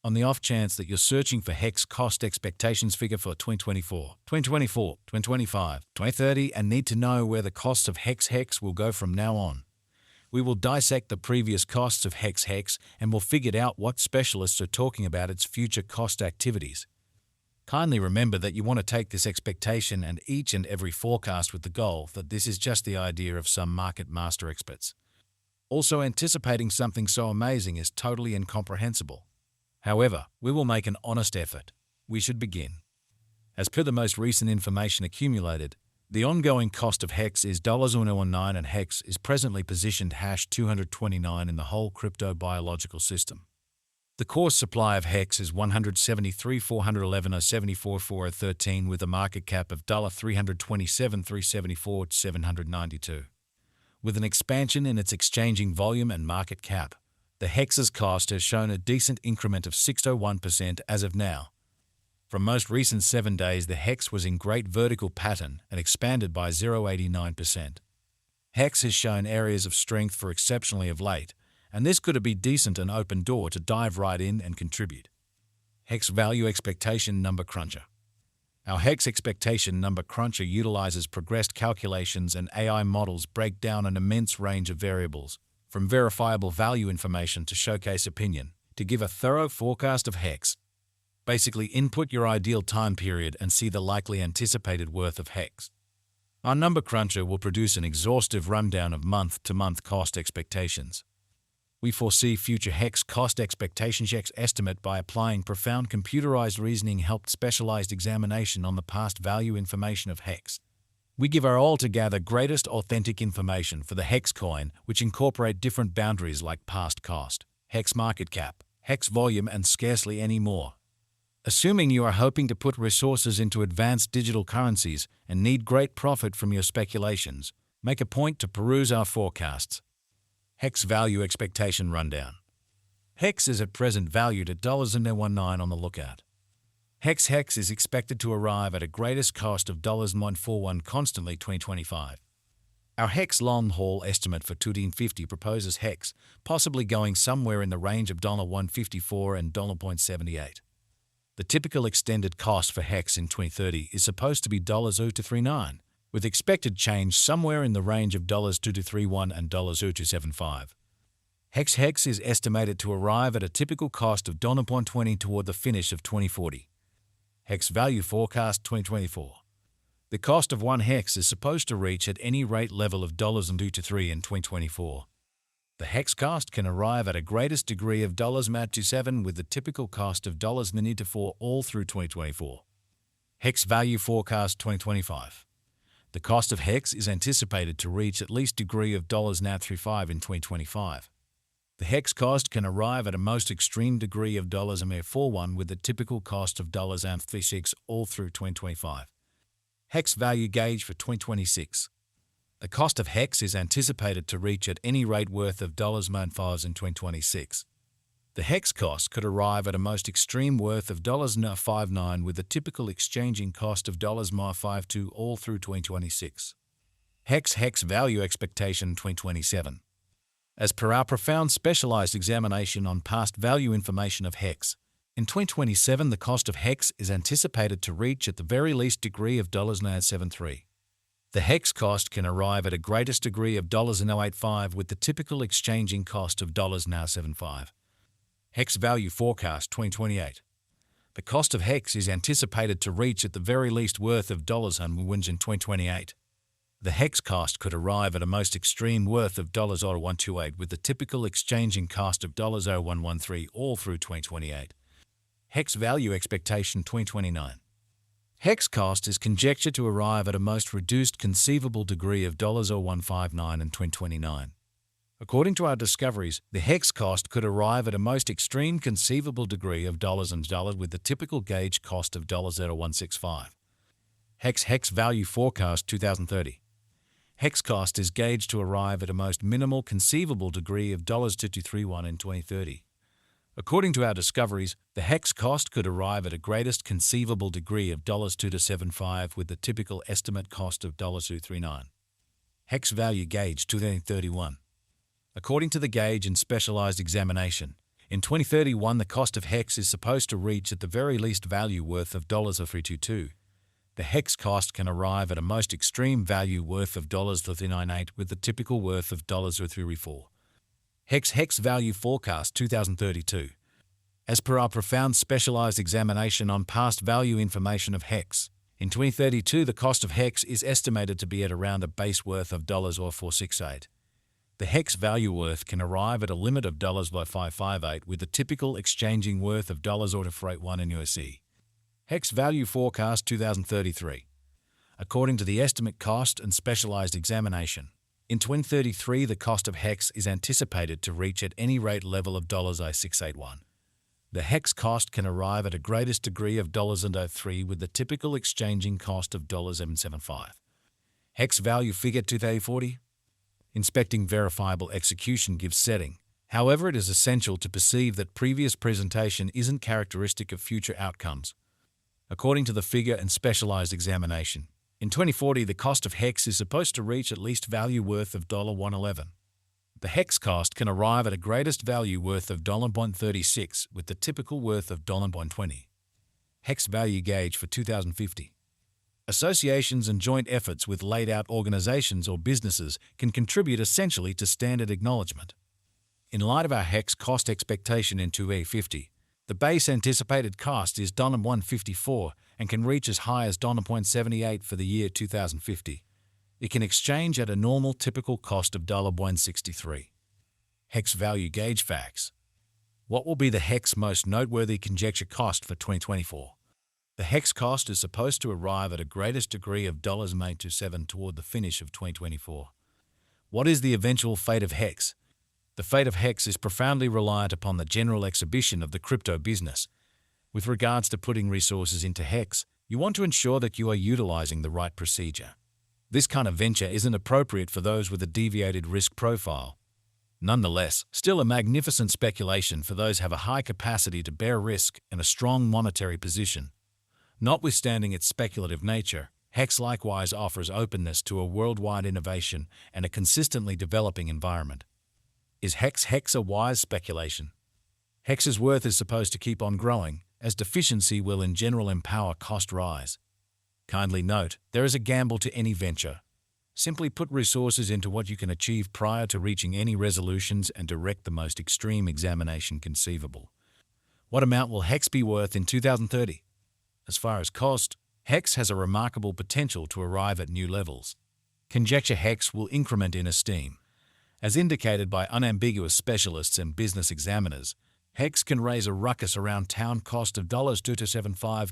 On the off chance that you're searching for hex cost expectations figure for 2024, 2024, 2025, 2030 and need to know where the costs of hex will go from now on, we will dissect the previous costs of hex and we'll figure out what specialists are talking about its future cost activities. Kindly remember that you want to take this expectation and each and every forecast with the goal that this is just the idea of some market master experts. Also, anticipating something so amazing is totally incomprehensible. However, we will make an honest effort. We should begin. As per the most recent information accumulated, the ongoing cost of hex is $1.19 and hex is presently positioned #229 in the whole crypto biological system. The course supply of hex is 173,411,074,413 with a market cap of $327,374,792. With an expansion in its exchanging volume and market cap, the hex's cost has shown a decent increment of 601% as of now. From most recent 7 days, the hex was in great vertical pattern and expanded by 0.89%. Hex has shown areas of strength for exceptionally of late, and this could be decent an open door to dive right in and contribute. Hex Value Expectation Number Cruncher. Our Hex Expectation Number Cruncher utilizes progressed calculations and AI models break down an immense range of variables, from verifiable value information to showcase opinion, to give a thorough forecast of hex. Basically, input your ideal time period and see the likely anticipated worth of hex. Our number cruncher will produce an exhaustive rundown of month-to-month cost expectations. We foresee future hex cost expectation checks estimate by applying profound computerized reasoning helped specialized examination on the past value information of hex. We give our altogether greatest authentic information for the hex coin, which incorporate different boundaries like past cost, hex market cap, hex volume, and scarcely any more. Assuming you are hoping to put resources into advanced digital currencies and need great profit from your speculations, make a point to peruse our forecasts. Hex Value Expectation Rundown. Hex is at present valued at $1.19 on the lookout. Hex is expected to arrive at a greatest cost of $1.41 constantly 2025. Our hex long haul estimate for 2050 proposes hex possibly going somewhere in the range of $1.54 and $0.78. The typical extended cost for hex in 2030 is supposed to be $2.39, with expected change somewhere in the range of $2.31 and $2.75. Hex is estimated to arrive at a typical cost of $1.20 toward the finish of 2040. Hex Value Forecast 2024. The cost of one hex is supposed to reach at any rate level of $2.23 in 2024. The hex cost can arrive at a greatest degree of $0.27 with the typical cost of $0.94 all through 2024. Hex Value Forecast 2025. The cost of hex is anticipated to reach at least degree of $0.35 in 2025. The hex cost can arrive at a most extreme degree of $0.41 with the typical cost of $0.36 all through 2025. Hex Value Gauge for 2026. The cost of hex is anticipated to reach at any rate worth of $0.95 in 2026. The hex cost could arrive at a most extreme worth of $0.59 with the typical exchanging cost of $0.52 all through 2026. Hex Value Expectation 2027. As per our profound specialized examination on past value information of hex, in 2027 the cost of hex is anticipated to reach at the very least degree of $0.73. The hex cost can arrive at a greatest degree of $0.85 with the typical exchanging cost of $0.75. Hex Value Forecast 2028. The cost of hex is anticipated to reach at the very least worth of $1 in 2028. The hex cost could arrive at a most extreme worth of $0.128 with the typical exchanging cost of $0.113 all through 2028. Hex Value Expectation 2029. Hex cost is conjectured to arrive at a most reduced conceivable degree of $0.159 in 2029. According to our discoveries, the hex cost could arrive at a most extreme conceivable degree of $1 with the typical gauge cost of $0.0165. Hex Value Forecast 2030. Hex cost is gauged to arrive at a most minimal conceivable degree of $2.31 in 2030. According to our discoveries, the hex cost could arrive at a greatest conceivable degree of $2.75 with the typical estimate cost of $2.39. Hex Value Gauge 2031. According to the gauge and specialized examination, In 2031, the cost of HEX is supposed to reach at the very least value worth of $322. The HEX cost can arrive at a most extreme value worth of $398 with the typical worth of $334. HEX value forecast 2032. As per our profound specialized examination on past value information of HEX, in 2032 the cost of HEX is estimated to be at around a base worth of $468. The HEX value worth can arrive at a limit of $558 with the typical exchanging worth of $481 in USD. HEX value forecast 2033. According to the estimate cost and specialized examination, in 2033 the cost of HEX is anticipated to reach at any rate level of $681. The HEX cost can arrive at a greatest degree of $3 with the typical exchanging cost of $775. HEX value figure 2040. Inspecting verifiable execution gives setting. However, it is essential to perceive that previous presentation isn't characteristic of future outcomes. According to the figure and specialized examination, in 2040 the cost of HEX is supposed to reach at least value worth of $111. The HEX cost can arrive at a greatest value worth of $36 with the typical worth of $20. HEX value gauge for 2050. Associations and joint efforts with laid-out organizations or businesses can contribute essentially to standard acknowledgement. In light of our HEX cost expectation in 2050, the base anticipated cost is $154 and can reach as high as $0.78 for the year 2050. It can exchange at a normal typical cost of $163. HEX value gauge facts. What will be the HEX most noteworthy conjecture cost for 2024? The HEX cost is supposed to arrive at a greatest degree of $827 toward the finish of 2024. What is the eventual fate of HEX? The fate of HEX is profoundly reliant upon the general exhibition of the crypto business. With regards to putting resources into HEX, you want to ensure that you are utilizing the right procedure. This kind of venture isn't appropriate for those with a deviated risk profile. Nonetheless, still a magnificent speculation for those who have a high capacity to bear risk and a strong monetary position. Notwithstanding its speculative nature, HEX likewise offers openness to a worldwide innovation and a consistently developing environment. Is HEX a wise speculation? HEX's worth is supposed to keep on growing, as deficiency will in general empower cost rise. Kindly note, there is a gamble to any venture. Simply put resources into what you can achieve prior to reaching any resolutions and direct the most extreme examination conceivable. What amount will HEX be worth in 2030? As far as cost, HEX has a remarkable potential to arrive at new levels. Conjecture HEX will increment in esteem. As indicated by unambiguous specialists and business examiners, HEX can raise a ruckus around town cost of $275 to